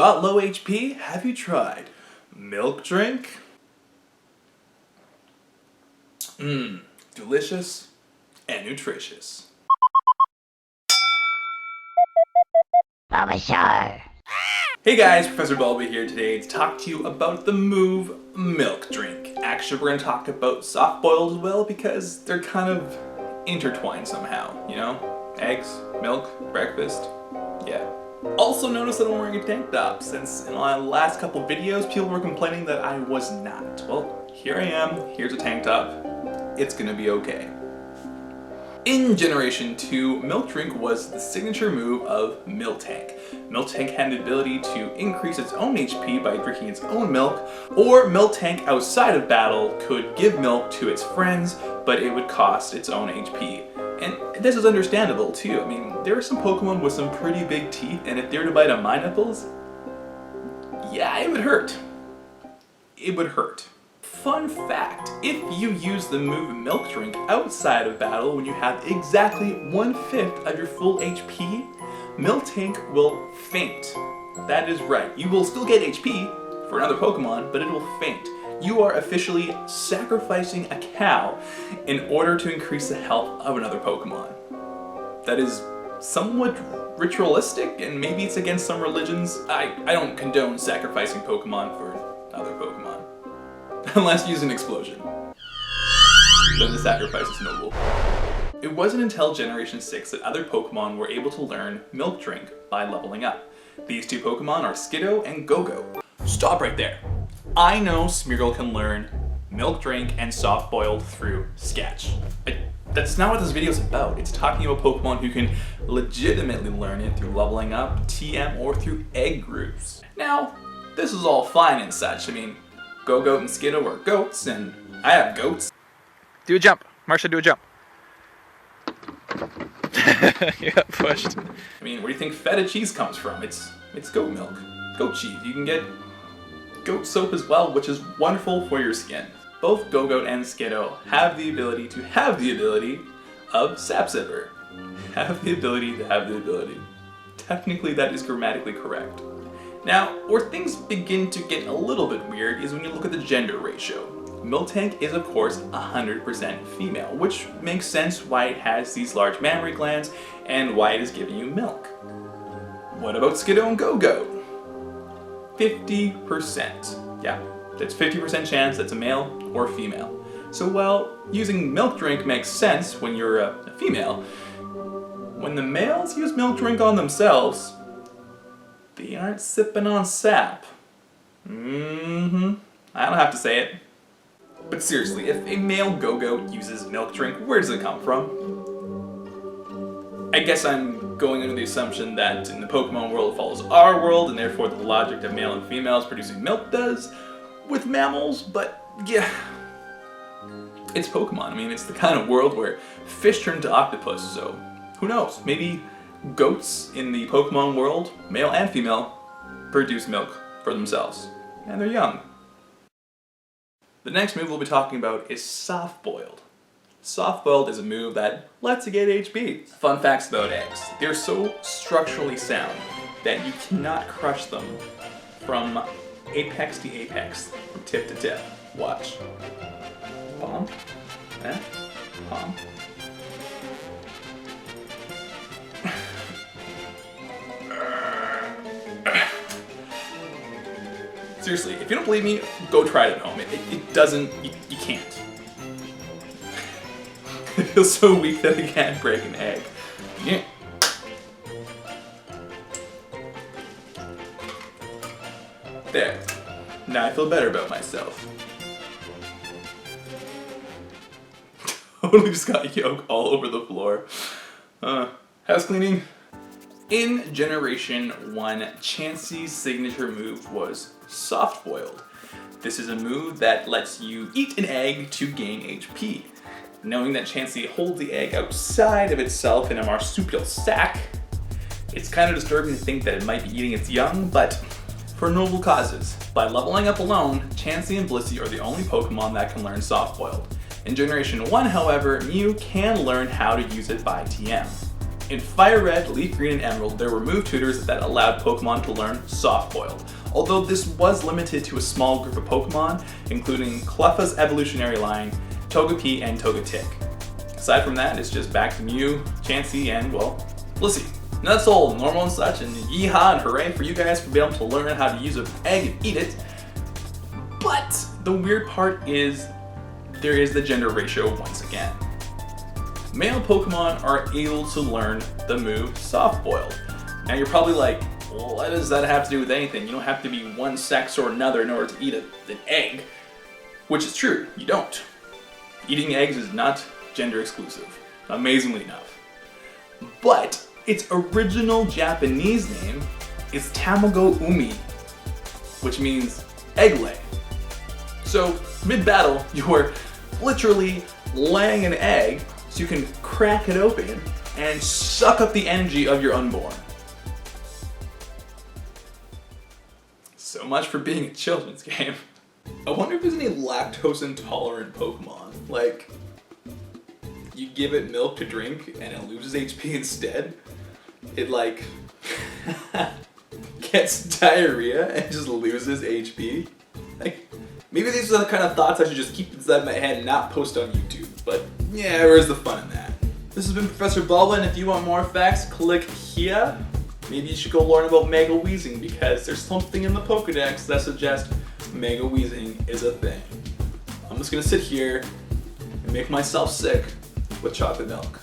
Got low HP? Have you tried milk drink? Delicious and nutritious. Bulba. Hey guys, Professor Bulba here today to talk to you about the move milk drink. Actually, we're going to talk about soft boiled as well because they're kind of intertwined somehow, you know? Eggs, milk, breakfast, yeah. Also notice that I'm wearing a tank top since in my last couple videos people were complaining that I was not. Well, here I am, here's a tank top, it's gonna be okay. In Generation 2, Milk Drink was the signature move of Miltank. Miltank had the ability to increase its own HP by drinking its own milk, or Miltank outside of battle could give milk to its friends, but it would cost its own HP. And this is understandable too. I mean, there are some Pokemon with some pretty big teeth, and if they were to bite on my nipples, yeah, it would hurt. It would hurt. Fun fact, if you use the move Milk Drink outside of battle when you have exactly 1/5 of your full HP, Miltank will faint. That is right. You will still get HP for another Pokemon, but it will faint. You are officially sacrificing a cow in order to increase the health of another Pokemon. That is somewhat ritualistic, and maybe it's against some religions. I don't condone sacrificing Pokemon for other Pokemon. Unless use an explosion. Then the sacrifice is noble. It wasn't until Generation 6 that other Pokemon were able to learn Milk Drink by leveling up. These two Pokemon are Skiddo and Go-Go. Stop right there. I know Smeargle can learn Milk Drink and Soft Boiled through Sketch. That's not what this video is about. It's talking about Pokemon who can legitimately learn it through leveling up, TM, or through egg groups. Now, this is all fine and such. I mean, Go-Go and Skiddo are goats, and I have goats. Do a jump. Marsha, do a jump. You got pushed. I mean, where do you think feta cheese comes from? It's goat milk. Goat cheese. You can get goat soap as well, which is wonderful for your skin. Both Go-Go and Skiddo have the ability of Sap Sipper. Have the ability. Technically, that is grammatically correct. Now, where things begin to get a little bit weird is when you look at the gender ratio. Miltank is of course 100% female, which makes sense why it has these large mammary glands and why it is giving you milk. What about Skiddo and Go-Go? 50%. Yeah, that's 50% chance that's a male or female. So while using Milk Drink makes sense when you're a female, when the males use Milk Drink on themselves, they aren't sipping on sap. I don't have to say it. But seriously, if a male Go-Go uses Milk Drink, where does it come from? I guess I'm going under the assumption that in the Pokemon world it follows our world, and therefore the logic of male and females producing milk does with mammals, but yeah. It's Pokemon. I mean, it's the kind of world where fish turn to octopus, so who knows? Maybe goats in the Pokemon world, male and female, produce milk for themselves, and they're young. The next move we'll be talking about is Soft Boiled. Soft Boiled is a move that lets you get HP. Fun facts about eggs. They're so structurally sound that you cannot crush them from apex to apex, from tip to tip. Watch. Palm. Palm. Seriously, if you don't believe me, go try it at home. It doesn't, you can't. It feels so weak that I can't break an egg. Yeah. There. Now I feel better about myself. Totally just got yolk all over the floor. House cleaning. In Generation 1, Chansey's signature move was Soft Boiled. This is a move that lets you eat an egg to gain HP. Knowing that Chansey holds the egg outside of itself in a marsupial sack, it's kind of disturbing to think that it might be eating its young, but for noble causes. By leveling up alone, Chansey and Blissey are the only Pokemon that can learn Soft Boiled. In Generation 1, however, Mew can learn how to use it by TM. In Fire Red, Leaf Green, and Emerald, there were move tutors that allowed Pokemon to learn Soft Boiled, although this was limited to a small group of Pokemon, including Cleffa's evolutionary line, Togepi, and Togetic. Aside from that, it's just back to Mew, Chansey, and, well, Blissey. And that's all normal and such, and yeehaw and hooray for you guys for being able to learn how to use an egg and eat it. But the weird part is there is the gender ratio once again. Male Pokemon are able to learn the move Soft Boiled. Now you're probably like, well, what does that have to do with anything? You don't have to be one sex or another in order to eat an egg. Which is true, you don't. Eating eggs is not gender exclusive, amazingly enough. But its original Japanese name is Tamago Umi, which means egg lay. So, mid-battle, you're literally laying an egg so you can crack it open and suck up the energy of your unborn. So much for being a children's game. I wonder if there's any lactose intolerant Pokemon. Like, you give it milk to drink and it loses HP instead. It like gets diarrhea and just loses HP. Like, maybe these are the kind of thoughts I should just keep inside my head and not post on YouTube. But yeah, where's the fun in that? This has been Professor Bulba, and if you want more facts, click here. Maybe you should go learn about Mega Weezing because there's something in the Pokedex that suggests Mega Weezing is a thing. I'm just gonna sit here and make myself sick with chocolate milk.